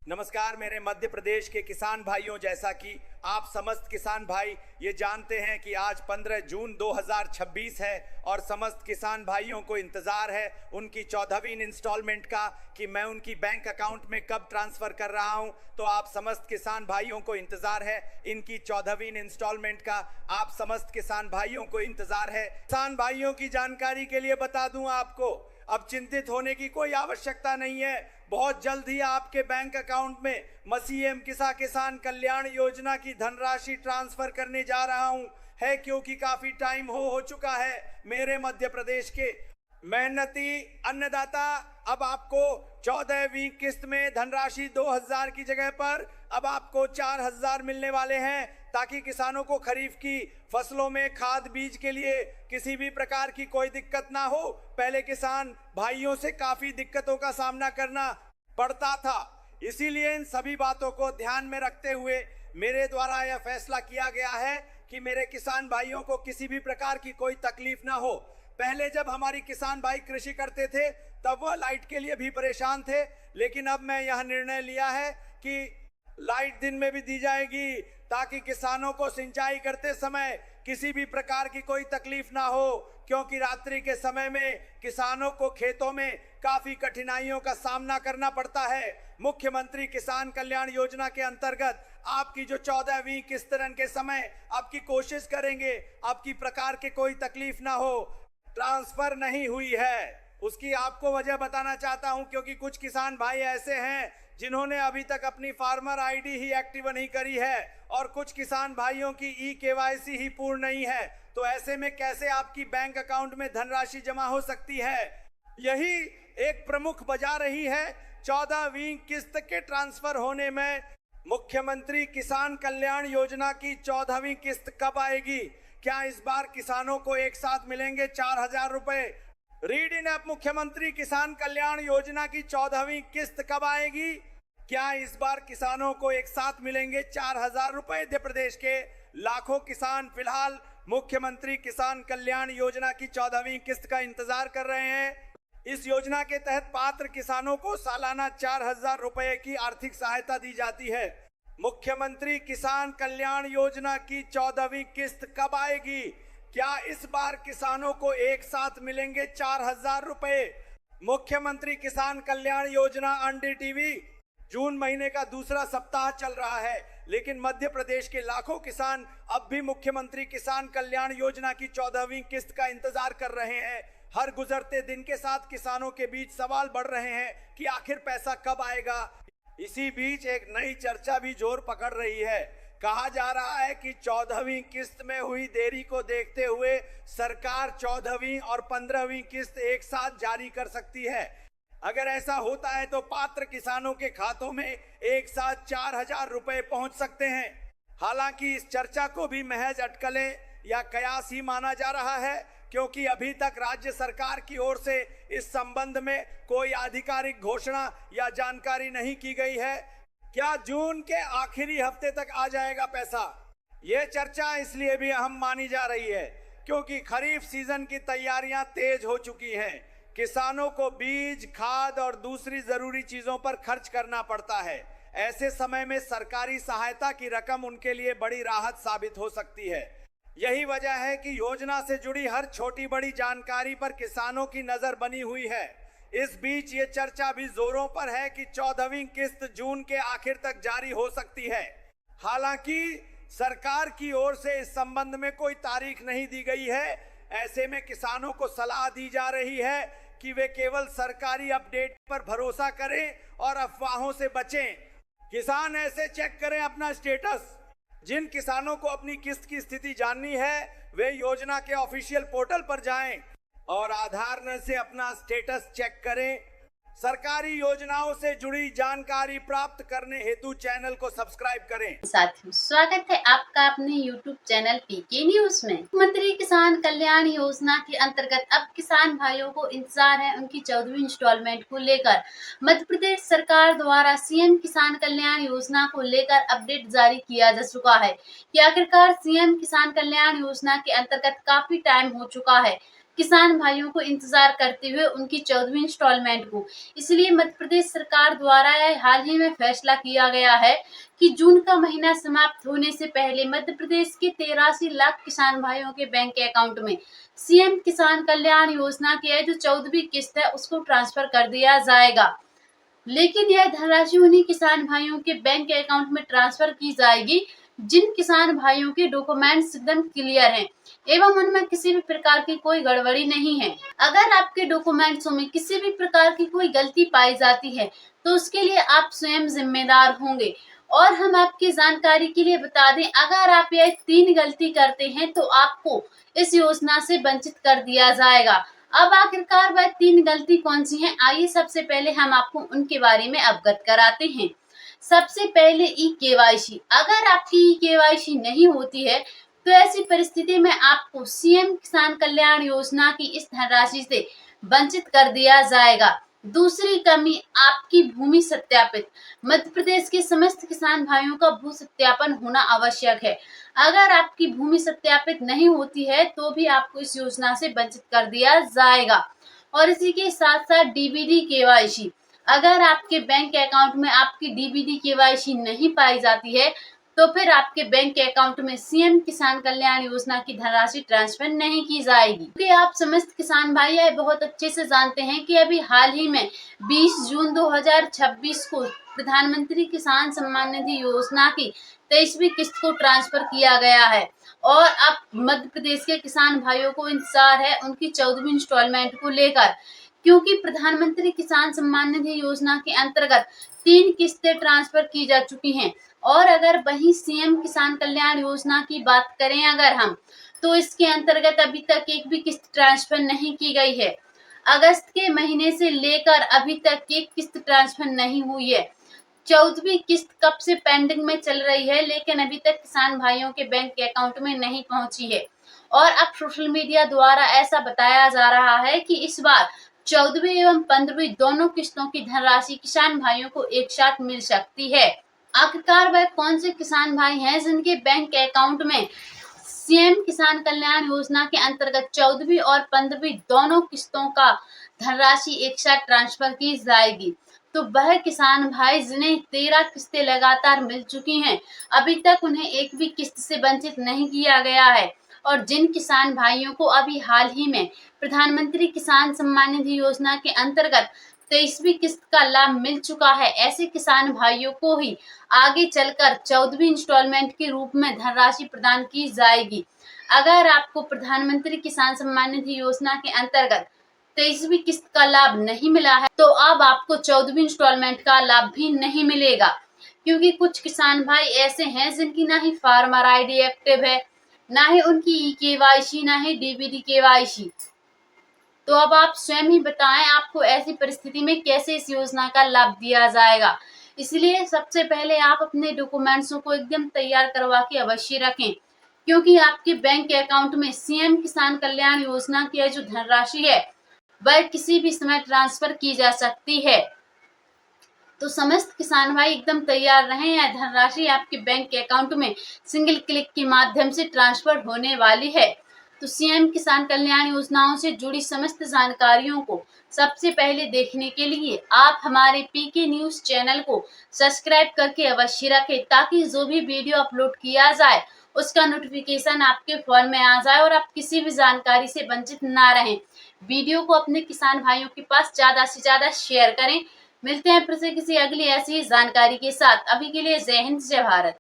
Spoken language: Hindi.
नमस्कार मेरे मध्य प्रदेश के किसान भाइयों, जैसा कि आप समस्त किसान भाई ये जानते हैं कि आज 15 जून 2026 है और समस्त किसान भाइयों को इंतज़ार है उनकी 14वीं इंस्टॉलमेंट का कि मैं उनकी बैंक अकाउंट में कब ट्रांसफ़र कर रहा हूं। तो आप समस्त किसान भाइयों को इंतज़ार है इनकी 14वीं इंस्टॉलमेंट का। आप समस्त किसान भाइयों को इंतज़ार है। किसान भाइयों की जानकारी के लिए बता दूं आपको, अब चिंतित होने की कोई आवश्यकता नहीं है। बहुत जल्द ही आपके बैंक अकाउंट में सीएम किसान कल्याण योजना की धनराशि ट्रांसफर करने जा रहा हूं है, क्योंकि काफी टाइम हो चुका है मेरे मध्य प्रदेश के मेहनती अन्नदाता। अब आपको 14वीं किस्त में धनराशि 2000 की जगह पर अब आपको 4000 मिलने वाले हैं, ताकि किसानों को खरीफ की फसलों में खाद बीज के लिए किसी भी प्रकार की कोई दिक्कत ना हो। पहले किसान भाइयों से काफी दिक्कतों का सामना करना पड़ता था, इसीलिए इन सभी बातों को ध्यान में रखते हुए मेरे द्वारा यह फैसला किया गया है कि मेरे किसान भाइयों को किसी भी प्रकार की कोई तकलीफ ना हो। पहले जब हमारी किसान भाई कृषि करते थे तब वह लाइट के लिए भी परेशान थे, लेकिन अब मैं यह निर्णय लिया है कि लाइट दिन में भी दी जाएगी, ताकि किसानों को सिंचाई करते समय किसी भी प्रकार की कोई तकलीफ ना हो, क्योंकि रात्रि के समय में किसानों को खेतों में काफी कठिनाइयों का सामना करना पड़ता है। मुख्यमंत्री किसान कल्याण योजना के अंतर्गत आपकी जो 14वीं किस्त के समय आपकी कोशिश करेंगे आपकी प्रकार के कोई तकलीफ ना हो। ट्रांसफर नहीं हुई है उसकी आपको वजह बताना चाहता हूं, क्योंकि कुछ किसान भाई ऐसे हैं जिन्होंने अभी तक अपनी फार्मर आईडी ही एक्टिव नहीं करी है और कुछ किसान भाइयों की केवाईसी ही पूर्ण नहीं है। तो ऐसे में कैसे आपकी बैंक अकाउंट में धनराशि जमा हो सकती है, यही एक प्रमुख वजह रही है 14वीं किस्त के ट्रांसफर होने में। मुख्यमंत्री किसान कल्याण योजना की 14वीं किस्त कब आएगी? क्या इस बार किसानों को एक साथ मिलेंगे 4000 रुपए? रीड इन ऐप मुख्यमंत्री किसान कल्याण योजना की 14वीं किस्त कब आएगी? क्या इस बार किसानों को एक साथ मिलेंगे 4000 रुपए? मध्य प्रदेश के लाखों किसान फिलहाल मुख्यमंत्री किसान कल्याण योजना की 14वीं किस्त का इंतजार कर रहे हैं। इस योजना के तहत पात्र किसानों को सालाना 4000 रुपए की आर्थिक सहायता दी जाती है। मुख्यमंत्री किसान कल्याण योजना की 14वीं किस्त कब आएगी? क्या इस बार किसानों को एक साथ मिलेंगे 4000 रुपए? मुख्यमंत्री किसान कल्याण योजना NDTV जून महीने का दूसरा सप्ताह चल रहा है, लेकिन मध्य प्रदेश के लाखों किसान अब भी मुख्यमंत्री किसान कल्याण योजना की 14वीं किस्त का इंतजार कर रहे हैं। हर गुजरते दिन के साथ किसानों के बीच सवाल बढ़ रहे हैं कि आखिर पैसा कब आएगा। इसी बीच एक नई चर्चा भी जोर पकड़ रही है। कहा जा रहा है कि 14वीं किस्त में हुई देरी को देखते हुए सरकार 14वीं और 15वीं किस्त एक साथ जारी कर सकती है। अगर ऐसा होता है तो पात्र किसानों के खातों में एक साथ 4000 रुपए पहुंच सकते हैं। हालांकि इस चर्चा को भी महज अटकलें या कयास ही माना जा रहा है, क्योंकि अभी तक राज्य सरकार की ओर से इस संबंध में कोई आधिकारिक घोषणा या जानकारी नहीं की गई है। क्या जून के आखिरी हफ्ते तक आ जाएगा पैसा? ये चर्चा इसलिए भी अहम मानी जा रही है क्योंकि खरीफ सीजन की तैयारियां तेज हो चुकी हैं। किसानों को बीज, खाद और दूसरी जरूरी चीजों पर खर्च करना पड़ता है। ऐसे समय में सरकारी सहायता की रकम उनके लिए बड़ी राहत साबित हो सकती है। यही वजह है कि योजना से जुड़ी हर छोटी बड़ी जानकारी पर किसानों की नजर बनी हुई है। इस बीच ये चर्चा भी जोरों पर है कि 14वीं किस्त जून के आखिर तक जारी हो सकती है। हालांकि सरकार की ओर से इस संबंध में कोई तारीख नहीं दी गई है। ऐसे में किसानों को सलाह दी जा रही है कि वे केवल सरकारी अपडेट पर भरोसा करें और अफवाहों से बचें। किसान ऐसे चेक करें अपना स्टेटस। जिन किसानों को अपनी किस्त की स्थिति जाननी है वे योजना के ऑफिशियल पोर्टल पर जाएं और आधार से अपना स्टेटस चेक करें। सरकारी योजनाओं से जुड़ी जानकारी प्राप्त करने हेतु चैनल को सब्सक्राइब करें। साथियों, स्वागत है आपका अपने YouTube चैनल पीके न्यूज में। मुख्यमंत्री किसान कल्याण योजना के अंतर्गत अब किसान भाइयों को इंतजार है उनकी 14वीं इंस्टॉलमेंट को लेकर। मध्य प्रदेश सरकार द्वारा सीएम किसान कल्याण योजना को लेकर अपडेट जारी किया जा चुका है कि आखिरकार सीएम किसान कल्याण योजना के अंतर्गत काफी टाइम हो चुका है। किसान भाइयों को इंतजार करते हुए उनकी 14वीं इंस्टॉलमेंट को। इसलिए मध्य प्रदेश सरकार द्वारा हाल ही में फैसला किया गया है कि जून का महीना समाप्त होने से पहले मध्य प्रदेश के 83 लाख किसान भाइयों के बैंक अकाउंट में सीएम किसान कल्याण योजना की जो 14वीं किस्त है उसको ट्रांसफर कर दिया जाएगा। लेकिन यह धनराशि उन्हीं किसान भाइयों के बैंक अकाउंट में ट्रांसफर की जाएगी जिन किसान भाइयों के डॉक्यूमेंट्स एकदम क्लियर हैं एवं उनमें किसी भी प्रकार की कोई गड़बड़ी नहीं है। अगर आपके डॉक्यूमेंट्सों में किसी भी प्रकार की कोई गलती पाई जाती है तो उसके लिए आप स्वयं जिम्मेदार होंगे। और हम आपकी जानकारी के लिए बता दें, अगर आप यह 3 गलती करते हैं तो आपको इस योजना से वंचित कर दिया जाएगा। अब आखिरकार वह 3 गलती कौन सी हैं, आइए सबसे पहले हम आपको उनके बारे में अवगत कराते हैं। सबसे पहले ई-केवाईसी। अगर आपकी ई-केवाईसी नहीं होती है तो ऐसी परिस्थिति में आपको सीएम किसान कल्याण योजना की इस धनराशि से वंचित कर दिया जाएगा। दूसरी कमी, आपकी भूमि सत्यापित। मध्य प्रदेश के समस्त किसान भाइयों का भू सत्यापन होना आवश्यक है। अगर आपकी भूमि सत्यापित नहीं होती है तो भी आपको इस योजना से वंचित कर दिया जाएगा। और इसी के साथ साथ डीबीडी केवाईसी। अगर आपके बैंक अकाउंट में आपकी डीबीडी केवाईसी नहीं पाई जाती है तो फिर आपके बैंक अकाउंट में सीएम किसान कल्याण योजना की धनराशि ट्रांसफर नहीं की जाएगी। क्योंकि आप समस्त किसान भाई यह बहुत अच्छे से जानते हैं कि अभी हाल ही में 20 जून 2026 को प्रधानमंत्री किसान सम्मान निधि योजना की 23वीं किस्त को ट्रांसफर किया गया है और अब मध्य प्रदेश के किसान भाइयों को इंतजार है उनकी 14वीं इंस्टॉलमेंट को लेकर। क्योंकि प्रधानमंत्री किसान सम्मान निधि योजना के अंतर्गत 3 किस्तें ट्रांसफर की जा चुकी हैं और अगर वही सीएम किसान कल्याण योजना की बात करें अगर हम, तो इसके अंतर्गत अभी तक एक भी किस्त ट्रांसफर नहीं की गई है। अगस्त के महीने से लेकर अभी तक एक किस्त ट्रांसफर नहीं हुई है। 14वीं किस्त कब से पेंडिंग में चल रही है लेकिन अभी तक किसान भाइयों के बैंक अकाउंट में नहीं पहुंची है। और अब सोशल मीडिया द्वारा ऐसा बताया जा रहा है कि इस बार 14वीं एवं 15वीं दोनों किस्तों की धनराशि किसान भाइयों को एक साथ मिल सकती है। आखिरकार वह कौन से किसान भाई हैं जिनके बैंक अकाउंट में सीएम किसान कल्याण योजना के अंतर्गत 14वीं और 15वीं दोनों किस्तों का धनराशि एक साथ ट्रांसफर की जाएगी। तो वह किसान भाई जिन्हें 13 किस्तें लगातार मिल चुकी हैं, अभी तक उन्हें एक भी किस्त से वंचित नहीं किया गया है। और जिन किसान भाइयों को अभी हाल ही में प्रधानमंत्री किसान सम्मान निधि योजना के अंतर्गत 23वीं किस्त का लाभ मिल चुका है, ऐसे किसान भाइयों को ही आगे चलकर 14वीं इंस्टॉलमेंट के रूप में धनराशि प्रदान की जाएगी। अगर आपको प्रधानमंत्री किसान सम्मान निधि योजना के अंतर्गत 23वीं किस्त का लाभ नहीं मिला है तो अब आपको 14वीं इंस्टॉलमेंट का लाभ भी नहीं मिलेगा। क्योंकि कुछ किसान भाई ऐसे हैं जिनकी ना ही फार्मर आईडी एक्टिव है, ना ही उनकी ई-केवाईसी, ना ही डीबीडी केवाईसी। तो अब आप स्वयं ही बताएं आपको ऐसी परिस्थिति में कैसे इस योजना का लाभ दिया जाएगा। इसलिए सबसे पहले आप अपने डॉक्यूमेंट्सों को एकदम तैयार करवा के अवश्य रखें, क्योंकि आपके बैंक अकाउंट में सीएम किसान कल्याण योजना की जो धनराशि है वह किसी भी समय ट्रांसफर की जा सकती है। तो समस्त किसान भाई एकदम तैयार रहें, यह धनराशि आपके बैंक अकाउंट में सिंगल क्लिक के माध्यम से ट्रांसफर होने वाली है। तो सीएम किसान कल्याण योजनाओं से जुड़ी समस्त जानकारियों को सबसे पहले देखने के लिए आप हमारे पीके न्यूज चैनल को सब्सक्राइब करके अवश्य रखें, ताकि जो भी वीडियो अपलोड किया जाए उसका नोटिफिकेशन आपके फोन में आ जाए और आप किसी भी जानकारी से वंचित ना रहें। वीडियो को अपने किसान भाइयों के पास ज्यादा से ज्यादा शेयर करें। मिलते हैं फिर से किसी अगली ऐसी जानकारी के साथ। अभी के लिए जय हिंद, जय भारत।